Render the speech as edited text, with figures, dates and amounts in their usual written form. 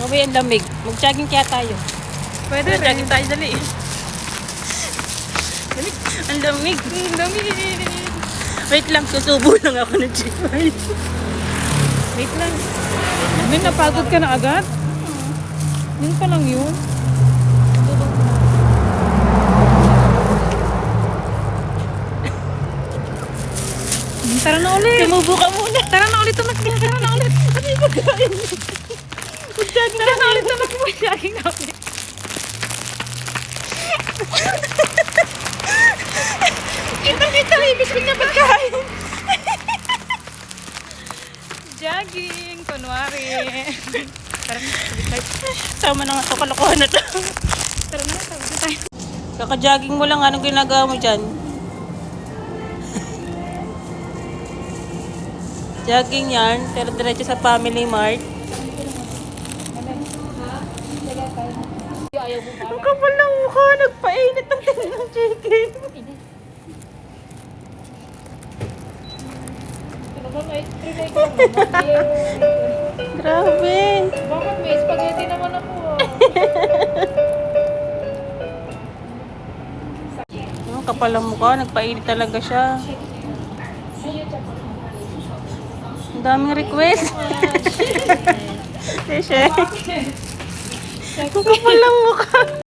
Mamaya ang lamig. Mag-jogging kaya tayo. Pwede rin. Jogging tayo, dali. Lamig. Ang lamig. Ang lamig. Wait lang, susubo lang ako ng chicken. Wait lang. May napagod ka na agad? Yun pa lang yun. Tara na ulit. Tumubo ka muna. Tara na ulit, tumakbo. Tara na ulit. Ano yung pagkain? Tara na ulit, tumakbo. Jogging na ulit. Kita, ibig na pagkain. Jogging, kunwari. Tara na, sabi tayo. Tama na nga ito, kalokohan na ito. Tara na, sabi tayo. Kaka-jogging mo lang, anong ginagawa mo dyan? Jogging yan, pero diretso sa Family Mart. Ang kapal ng mukha, nagpainit ang tinig ng chicken. Grabe. Bakit may spaghetti naman ako? Ang kapal ng mukha, nagpainit talaga siya. Ang daming request. Ang kapal ng mukha.